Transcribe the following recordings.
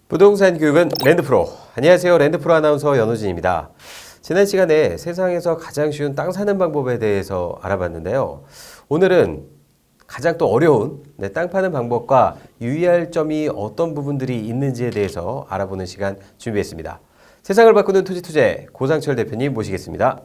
부동산 교육은 랜드프로. 안녕하세요. 랜드프로 아나운서 연호진입니다. 지난 시간에 세상에서 가장 쉬운 땅 사는 방법에 대해서 알아봤는데요. 오늘은 가장 또 어려운 땅 파는 방법과 유의할 점이 어떤 부분들이 있는지에 대해서 알아보는 시간 준비했습니다. 세상을 바꾸는 토지투자 고상철 대표님 모시겠습니다.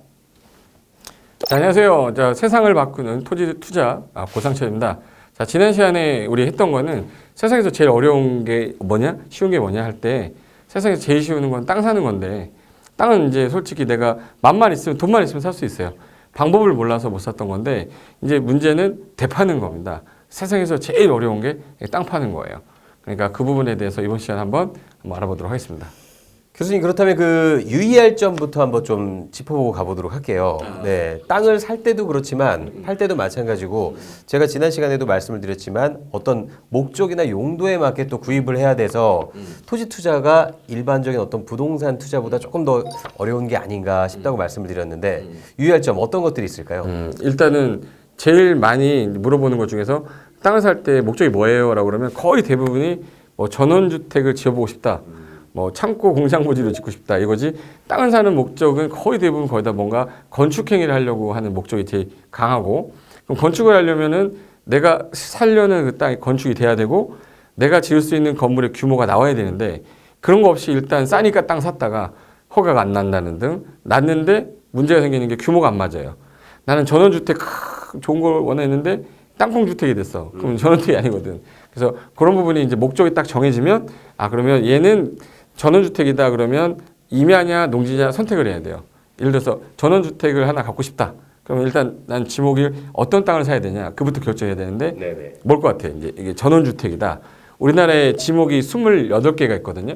자, 안녕하세요. 세상을 바꾸는 토지투자 고상철입니다. 자, 지난 시간에 우리 했던 거는 세상에서 제일 어려운 게 뭐냐? 쉬운 게 뭐냐 할 때 세상에서 제일 쉬운 건 땅 사는 건데, 땅은 이제 솔직히 내가 맘만 있으면, 돈만 있으면 살 수 있어요. 방법을 몰라서 못 샀던 건데, 이제 문제는 대파는 겁니다. 세상에서 제일 어려운 게 땅 파는 거예요. 그러니까 그 부분에 대해서 이번 시간에 한번 알아보도록 하겠습니다. 교수님, 그렇다면 그 유의할 점부터 한번 좀 짚어보고 가보도록 할게요. 네, 땅을 살 때도 그렇지만 팔 때도 마찬가지고, 제가 지난 시간에도 말씀을 드렸지만 어떤 목적이나 용도에 맞게 또 구입을 해야 돼서 토지 투자가 일반적인 어떤 부동산 투자보다 조금 더 어려운 게 아닌가 싶다고 말씀을 드렸는데, 유의할 점 어떤 것들이 있을까요? 일단은 제일 많이 물어보는 것 중에서 땅을 살 때 목적이 뭐예요? 라고 그러면 거의 대부분이 전원주택을 지어보고 싶다. 창고 공장부지를 짓고 싶다 이거지. 땅을 사는 목적은 거의 대부분 거의 다 뭔가 건축행위를 하려고 하는 목적이 제일 강하고, 그럼 건축을 하려면은 내가 살려는 그 땅이 건축이 돼야 되고 내가 지을 수 있는 건물의 규모가 나와야 되는데, 그런 거 없이 일단 싸니까 땅 샀다가 허가가 안 난다는 등 났는데 문제가 생기는 게 규모가 안 맞아요. 나는 전원주택 좋은 걸 원했는데 땅콩주택이 됐어. 그럼 전원주택이 아니거든. 그래서 그런 부분이 이제 목적이 딱 정해지면, 그러면 얘는 전원주택이다 그러면 임야냐 농지냐 선택을 해야 돼요. 예를 들어서 전원주택을 하나 갖고 싶다. 그러면 일단 난 지목일 어떤 땅을 사야 되냐 그부터 결정해야 되는데, 뭘 것 같아? 이제 이게 전원주택이다. 우리나라에 지목이 28개가 있거든요.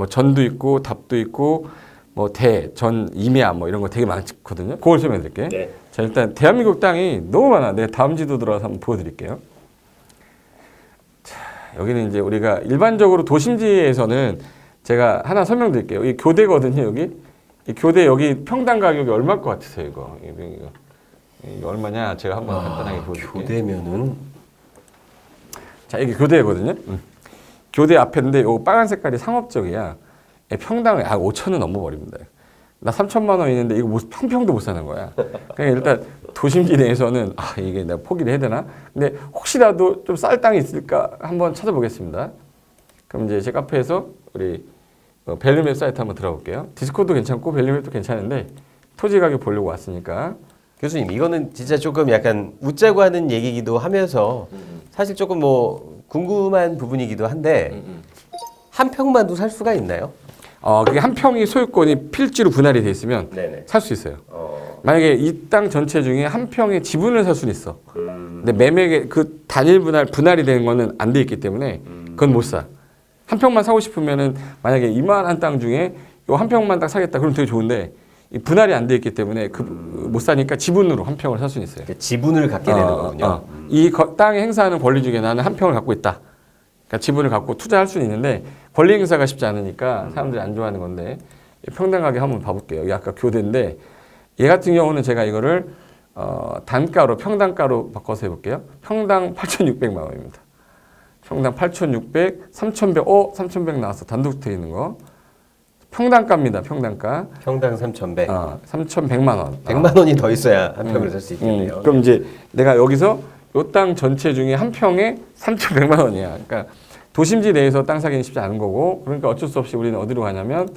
전도 있고 답도 있고 전, 임야 이런 거 되게 많거든요. 그걸 설명해 드릴게요. 네. 자, 일단 대한민국 땅이 너무 많아. 내가 다음 지도 들어가서 한번 보여드릴게요. 자, 여기는 이제 우리가 일반적으로 도심지에서는 제가 하나 설명드릴게요. 이 교대거든요, 여기. 이 교대 여기 평당 가격이 얼마일 것 같으세요, 이거? 이거 얼마냐? 제가 한번 간단하게 보여드릴게요. 교대면은? 자, 이게 교대거든요. 교대 앞인데 요 빨간 색깔이 상업적이야. 평당 5천원 넘어버립니다. 나 3천만 원 있는데 이거 한 평도 못 사는 거야. 그러니까 일단 도심지 내에서는 이게 내가 포기를 해야 되나? 근데 혹시라도 좀 쌀 땅이 있을까 한번 찾아보겠습니다. 그럼 이제 제 카페에서 우리 밸류맵 사이트 한번 들어볼게요. 디스코드도 괜찮고 밸류맵도 괜찮은데 토지 가격 보려고 왔으니까. 교수님, 이거는 진짜 조금 약간 웃자고 하는 얘기기도 하면서 사실 조금 궁금한 부분이기도 한데, 한 평만도 살 수가 있나요? 그게 한 평이 소유권이 필지로 분할이 돼 있으면 살 수 있어요. 만약에 이 땅 전체 중에 한 평의 지분을 살 수는 있어. 근데 매매에 그 단일 분할이 되는 거는 안 돼 있기 때문에 그건 못 사. 한 평만 사고 싶으면은 만약에 이만한 땅 중에 요 한 평만 딱 사겠다 그러면 되게 좋은데, 이 분할이 안 돼 있기 때문에 못 사니까 지분으로 한 평을 살 수는 있어요. 지분을 갖게 되는 거군요. 이 땅에 행사하는 권리 중에 나는 한 평을 갖고 있다. 그러니까 지분을 갖고 투자할 수는 있는데 권리 행사가 쉽지 않으니까 사람들이 안 좋아하는 건데, 평당 가격 한번 봐볼게요. 여기 아까 교대인데, 얘 같은 경우는 제가 이거를 단가로 평당가로 바꿔서 해볼게요. 평당 8,600만 원입니다. 평당 8,600, 3,100, 3,100 나왔어. 단독주택 있는 거. 평당가입니다. 평당가. 평당 3,100. 3,100만 원. 100만 원이 더 있어야 한 평을 살 수 있겠네요. 그럼 이제 내가 여기서 요 땅 전체 중에 한 평에 3,100만 원이야. 그러니까 도심지 내에서 땅 사기는 쉽지 않은 거고, 그러니까 어쩔 수 없이 우리는 어디로 가냐면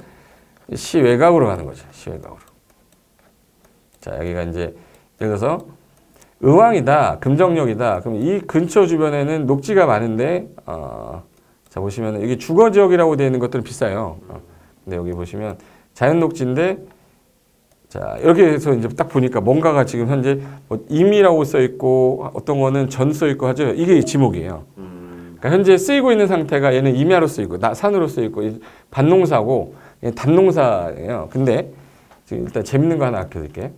시외곽으로 가는 거죠. 시외곽으로. 자, 여기가 이제 예를 들어서 의왕이다, 금정역이다. 그럼 이 근처 주변에는 녹지가 많은데, 자 보시면 여기 주거 지역이라고 되어 있는 것들은 비싸요. 근데 여기 보시면 자연 녹지인데, 자 이렇게 해서 이제 딱 보니까 뭔가가 지금 현재 임이라고 써 있고 어떤 거는 전 써 있고 하죠. 이게 지목이에요. 그러니까 현재 쓰이고 있는 상태가 얘는 임야로 쓰이고 산으로 쓰이고 밭농사고 단농사예요. 근데 지금 일단 재밌는 거 하나 알려드릴게요.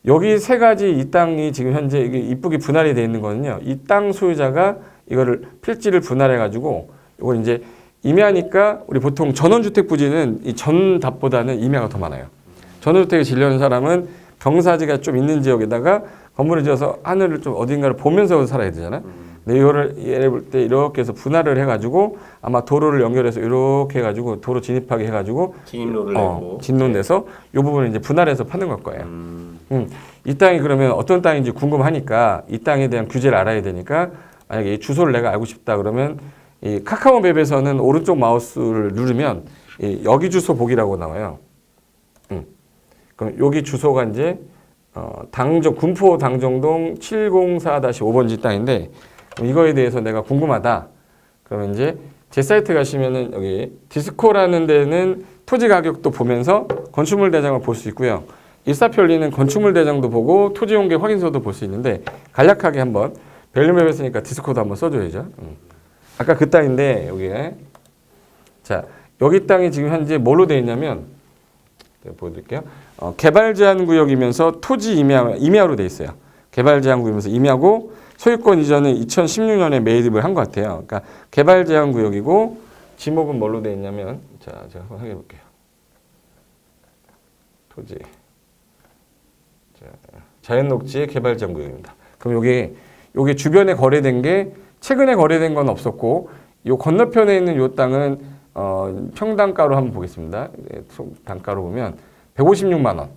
여기 세 가지 이 땅이 지금 현재 이게 이쁘게 분할이 되어 있는 거는요. 이 땅 소유자가 이거를 필지를 분할해 가지고 이걸 이제 임야니까 우리 보통 전원주택 부지는 이 전답보다는 임야가 더 많아요. 전원주택에 지려는 사람은 경사지가 좀 있는 지역에다가 건물을 지어서 하늘을 좀 어딘가를 보면서 살아야 되잖아. 근데 이거를 예를 볼 때 이렇게 해서 분할을 해가지고 아마 도로를 연결해서 이렇게 해가지고 도로 진입하게 해가지고 진입로를 내고 진로 내서 이 부분을 이제 분할해서 파는 걸 거예요. 이 땅이 그러면 어떤 땅인지 궁금하니까 이 땅에 대한 규제를 알아야 되니까 만약에 이 주소를 내가 알고 싶다 그러면 이 카카오맵에서는 오른쪽 마우스를 누르면 이 여기 주소 보기라고 나와요. 그럼 여기 주소가 이제 당정 군포 당정동 704-5번지 땅인데 이거에 대해서 내가 궁금하다. 그러면 이제 제 사이트 가시면은 여기 디스코라는 데는 토지 가격도 보면서 건축물 대장을 볼 수 있고요. 일사편리는 건축물 대장도 보고 토지 용계 확인서도 볼 수 있는데 간략하게 한번 밸류맵에 쓰니까 디스코도 한번 써줘야죠. 아까 그 땅인데 여기에 자 여기 땅이 지금 현재 뭘로 되어 있냐면 보여드릴게요. 개발 제한 구역이면서 토지 임야로 되어 있어요. 개발 제한 구역이면서 임야고 소유권 이전은 2016년에 매입을 한 것 같아요. 그러니까 개발 제한 구역이고 지목은 뭘로 되어 있냐면 자 제가 한번 확인해 볼게요. 토지 자연녹지의 개발 제한 구역입니다. 그럼 요게 주변에 거래된 게 최근에 거래된 건 없었고 요 건너편에 있는 요 땅은 평당가로 한번 보겠습니다. 단가로 보면 156만 원.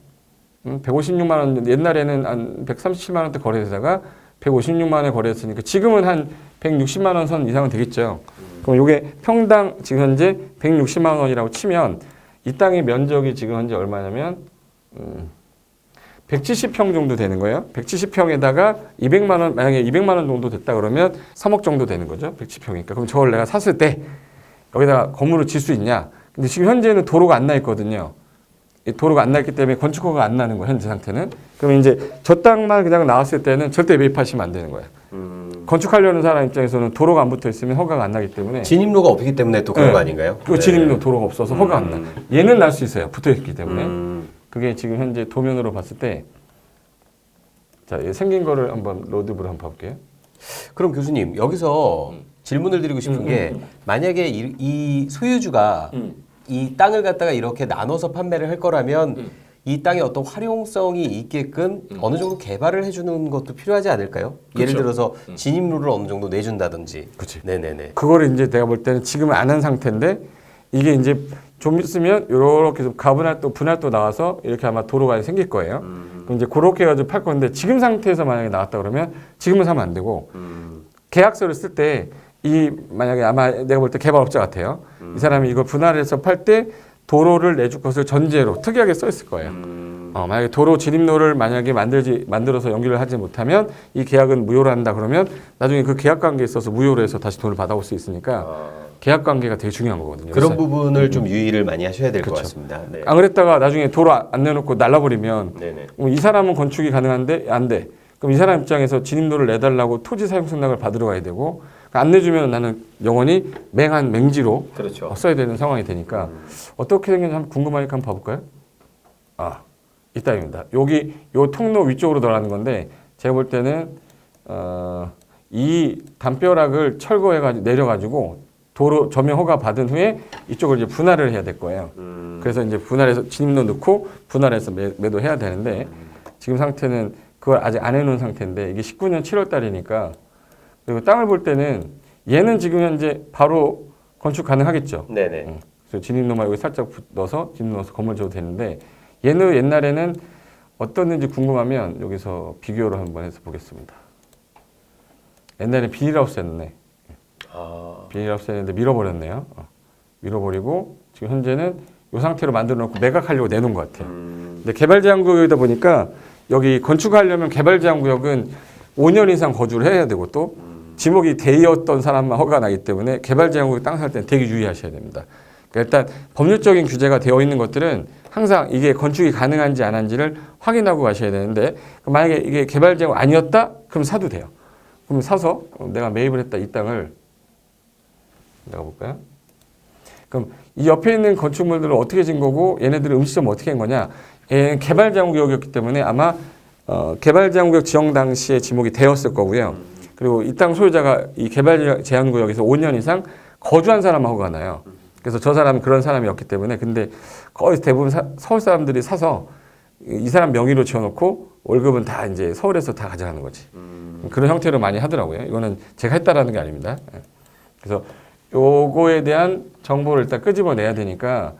156만 원 옛날에는 한 137만 원대 거래되다가 156만 원에 거래했으니까 지금은 한 160만 원 선 이상은 되겠죠. 그럼 요게 평당 지금 현재 160만 원이라고 치면 이 땅의 면적이 지금 현재 얼마냐면 170평 정도 되는 거예요. 170평에다가 200만 원 만약에 200만 원 정도 됐다 그러면 3억 정도 되는 거죠. 170평이니까. 그럼 저걸 내가 샀을 때 여기다가 건물을 질 수 있냐? 근데 지금 현재는 도로가 안 나 있거든요. 이 도로가 안 나 있기 때문에 건축허가 안 나는 거예요. 현재 상태는. 그러면 이제 저 땅만 그냥 나왔을 때는 절대 매입하시면 안 되는 거예요. 건축하려는 사람 입장에서는 도로가 안 붙어 있으면 허가가 안 나기 때문에 진입로가 없기 때문에 또 그런 네. 거 아닌가요? 그 진입로 도로가 없어서 허가 안 나. 얘는 날 수 있어요. 붙어 있기 때문에. 그게 지금 현재 도면으로 봤을 때 자, 생긴 거를 한번 로드뷰로 한번 봐볼게요. 그럼 교수님 여기서 질문을 드리고 싶은 게 만약에 이 소유주가 이 땅을 갖다가 이렇게 나눠서 판매를 할 거라면 이 땅에 어떤 활용성이 있게끔 어느 정도 개발을 해주는 것도 필요하지 않을까요? 예를 들어서 진입로를 어느 정도 내준다든지. 그치. 네네네. 그거를 이제 내가 볼 때는 지금은 안 한 상태인데 이게 이제 좀 있으면 이렇게 좀 분할도 나와서 이렇게 아마 도로가 생길 거예요. 그럼 이제 그렇게 해가지고 팔 건데 지금 상태에서 만약에 나왔다 그러면 지금은 사면 안 되고 계약서를 쓸 때 이 만약에 아마 내가 볼 때 개발업자 같아요. 이 사람이 이거 분할해서 팔 때 도로를 내줄 것을 전제로 특이하게 써 있을 거예요. 만약에 도로 진입로를 만약에 만들어서 연결을 하지 못하면 이 계약은 무효로 한다 그러면 나중에 그 계약 관계에 있어서 무효로 해서 다시 돈을 받아올 수 있으니까 계약 관계가 되게 중요한 거거든요. 그런 부분을 좀 유의를 많이 하셔야 될 것 그렇죠. 같습니다. 네. 안 그랬다가 나중에 도로 안 내놓고 날라버리면 네네. 이 사람은 건축이 가능한데 안 돼. 그럼 이 사람 입장에서 진입로를 내달라고 토지 사용 승낙을 받으러 가야 되고 안 내주면 나는 영원히 맹지로 그렇죠. 써야 되는 상황이 되니까 어떻게 생겼는지 한번 궁금하니까 한번 봐볼까요? 이 땅입니다. 여기 요 통로 위쪽으로 들어가는 건데 제가 볼 때는 이 담벼락을 철거해가지고 내려가지고 도로 점용 허가 받은 후에 이쪽을 이제 분할을 해야 될 거예요. 그래서 이제 분할해서 진입로 넣고 분할해서 매도해야 되는데 지금 상태는 그걸 아직 안 해놓은 상태인데 이게 19년 7월 달이니까 그리고 땅을 볼 때는 얘는 지금 현재 바로 건축 가능하겠죠. 네네. 그래서 진입로만 여기 살짝 넣어서 진입로 넣어서 건물 지어도 되는데 얘는 옛날에는 어떻는지 궁금하면 여기서 비교를 한번 해서 보겠습니다. 옛날에 비닐하우스였네. 비닐하우스였는데 밀어버렸네요. 밀어버리고 지금 현재는 이 상태로 만들어 놓고 매각하려고 내놓은 것 같아요. 근데 개발제한구역이다 보니까 여기 건축하려면 개발제한구역은 5년 이상 거주를 해야 되고 또 지목이 되었던 사람만 허가가 나기 때문에 개발제한구역 땅 살 때는 되게 유의하셔야 됩니다. 그러니까 일단 법률적인 규제가 되어 있는 것들은 항상 이게 건축이 가능한지 안 한지를 확인하고 가셔야 되는데 만약에 이게 개발제한구역 아니었다? 그럼 사도 돼요. 그럼 사서 내가 매입을 했다 이 땅을 내가 볼까요? 그럼 이 옆에 있는 건축물들은 어떻게 진 거고 얘네들은 음식점 어떻게 한 거냐? 얘는 개발제한구역이었기 때문에 아마 개발제한구역 지정 당시에 지목이 되었을 거고요. 그리고 이 땅 소유자가 이 개발 제한 구역에서 5년 이상 거주한 사람하고 나요. 그래서 저 사람은 그런 사람이었기 때문에 근데 거의 대부분 서울 사람들이 사서 이 사람 명의로 지어놓고 월급은 다 이제 서울에서 다 가져가는 거지. 그런 형태로 많이 하더라고요. 이거는 제가 했다라는 게 아닙니다. 그래서 요거에 대한 정보를 일단 끄집어내야 되니까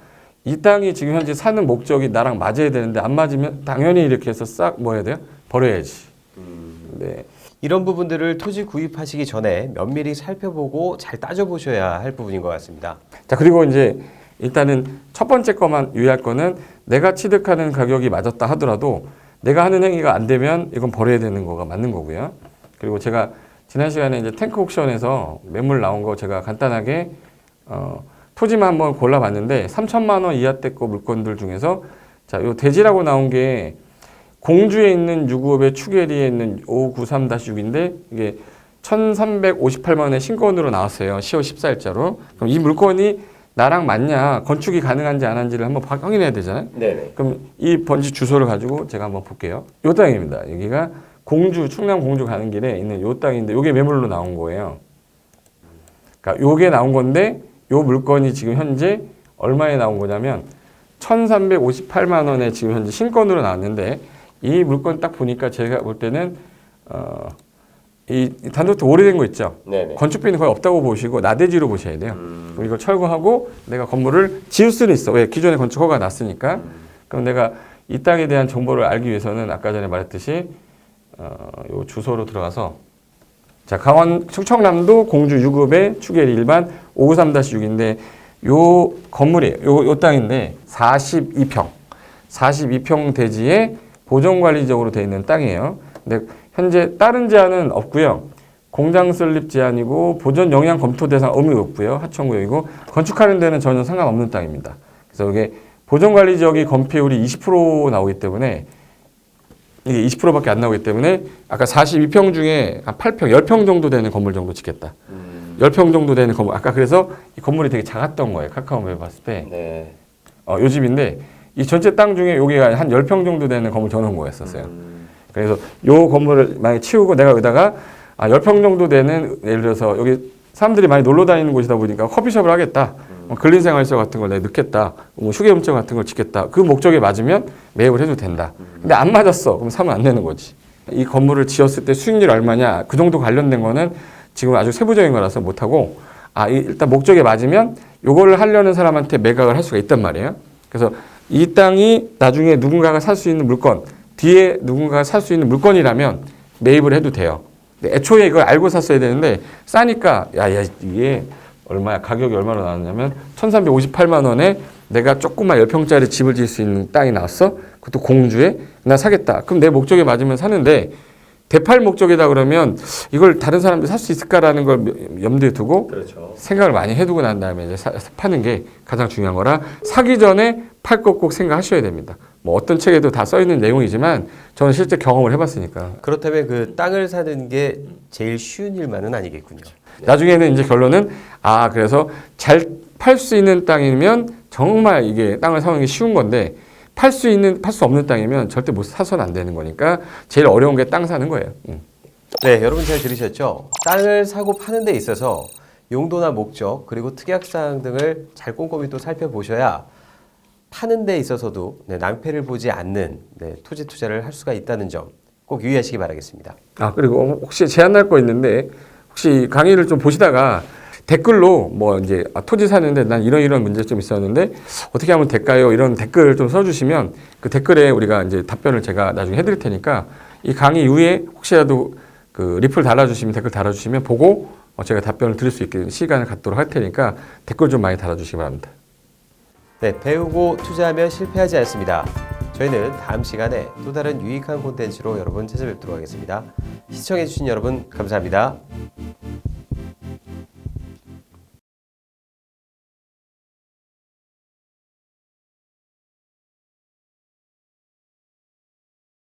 이 땅이 지금 현재 사는 목적이 나랑 맞아야 되는데 안 맞으면 당연히 이렇게 해서 싹 뭐 해야 돼요? 버려야지. 네. 이런 부분들을 토지 구입하시기 전에 면밀히 살펴보고 잘 따져보셔야 할 부분인 것 같습니다. 자, 그리고 이제 일단은 첫 번째 거만 유의할 거는 내가 취득하는 가격이 맞았다 하더라도 내가 하는 행위가 안 되면 이건 버려야 되는 거가 맞는 거고요. 그리고 제가 지난 시간에 이제 탱크 옥션에서 매물 나온 거 제가 간단하게 토지만 한번 골라봤는데 3천만 원 이하대 거 물건들 중에서 자, 요 대지라고 나온 게 공주에 있는 6호읍의 추계리에 있는 593-6인데 이게 1,358만 원의 신권으로 나왔어요. 10월 14일자로. 그럼 이 물건이 나랑 맞냐, 건축이 가능한지 안 한지를 한번 확인해야 되잖아요. 네네. 그럼 이 번지 주소를 가지고 제가 한번 볼게요. 요 땅입니다. 여기가 공주, 충남 공주 가는 길에 있는 요 땅인데 요게 매물로 나온 거예요. 그러니까 요게 나온 건데 요 물건이 지금 현재 얼마에 나온 거냐면 1,358만 원에 지금 현재 신권으로 나왔는데 이 물건 딱 보니까 제가 볼 때는 이 단독도 오래된 거 있죠. 네네. 건축비는 거의 없다고 보시고 나대지로 보셔야 돼요. 그럼 이걸 철거하고 내가 건물을 지을 수는 있어. 왜? 기존에 건축 허가가 났으니까. 그럼 내가 이 땅에 대한 정보를 알기 위해서는 아까 전에 말했듯이 요 주소로 들어가서 자, 강원 충청남도 공주 6읍의 추계리 일반 593-6인데 요 건물이 요 땅인데 42평 대지에 보존관리적으로 되어 있는 땅이에요. 근데 현재 다른 제한은 없고요. 공장 설립 제한이고 보존 영향 검토 대상 의무 없고요. 하천구역이고 건축하는 데는 전혀 상관없는 땅입니다. 그래서 이게 보존관리 지역이 건폐율이 20% 나오기 때문에 이게 20%밖에 안 나오기 때문에 아까 42평 중에 한 8평, 10평 정도 되는 건물 정도 짓겠다. 10평 정도 되는 건물. 아까 그래서 이 건물이 되게 작았던 거예요. 카카오맵 봤을 때. 네. 요 집인데 이 전체 땅 중에 여기가 한 10평 정도 되는 건물 전원 거였었어요. 그래서 요 건물을 만약에 치우고 내가 여기다가 10평 정도 되는 예를 들어서 여기 사람들이 많이 놀러 다니는 곳이다 보니까 커피숍을 하겠다. 근린생활시설 같은 걸 내가 넣겠다. 뭐 휴게음료 같은 걸 짓겠다. 그 목적에 맞으면 매입을 해도 된다. 근데 안 맞았어. 그럼 사면 안 되는 거지. 이 건물을 지었을 때 수익률 얼마냐. 그 정도 관련된 거는 지금 아주 세부적인 거라서 못하고 일단 목적에 맞으면 요거를 하려는 사람한테 매각을 할 수가 있단 말이에요. 그래서 이 땅이 나중에 누군가가 살 수 있는 물건, 뒤에 누군가가 살 수 있는 물건이라면 매입을 해도 돼요. 근데 애초에 이걸 알고 샀어야 되는데 싸니까 이게 얼마야? 가격이 얼마로 나왔냐면 1,358만 원에 내가 조그만 10평짜리 집을 지을 수 있는 땅이 나왔어. 그것도 공주에 나 사겠다. 그럼 내 목적에 맞으면 사는데 대팔 목적이다 그러면 이걸 다른 사람들이 살 수 있을까라는 걸 염두에 두고 그렇죠. 생각을 많이 해두고 난 다음에 이제 파는 게 가장 중요한 거라 사기 전에 팔 것 꼭 생각하셔야 됩니다. 뭐 어떤 책에도 다 써 있는 내용이지만 저는 실제 경험을 해봤으니까. 그렇다면 그 땅을 사는 게 제일 쉬운 일만은 아니겠군요. 나중에는 이제 결론은 그래서 잘 팔 수 있는 땅이면 정말 이게 땅을 사는 게 쉬운 건데 팔 수 없는 땅이면 절대 못 사서는 안 되는 거니까 제일 어려운 게 땅 사는 거예요. 네, 여러분 잘 들으셨죠? 땅을 사고 파는 데 있어서 용도나 목적 그리고 특약사항 등을 잘 꼼꼼히 또 살펴보셔야 파는 데 있어서도 낭패를 보지 않는 토지 투자를 할 수가 있다는 점 꼭 유의하시기 바라겠습니다. 그리고 혹시 제안할 거 있는데 혹시 강의를 좀 보시다가 댓글로 뭐 이제 토지 사는데 난 이런 문제점이 있었는데 어떻게 하면 될까요? 이런 댓글을 좀 써주시면 그 댓글에 우리가 이제 답변을 제가 나중에 해드릴 테니까 이 강의 이후에 혹시라도 그 리플 달아주시면 댓글 달아주시면 보고 제가 답변을 드릴 수 있게 시간을 갖도록 할 테니까 댓글 좀 많이 달아주시기 바랍니다. 네, 배우고 투자하면 실패하지 않습니다. 저희는 다음 시간에 또 다른 유익한 콘텐츠로 여러분 찾아뵙도록 하겠습니다. 시청해주신 여러분 감사합니다.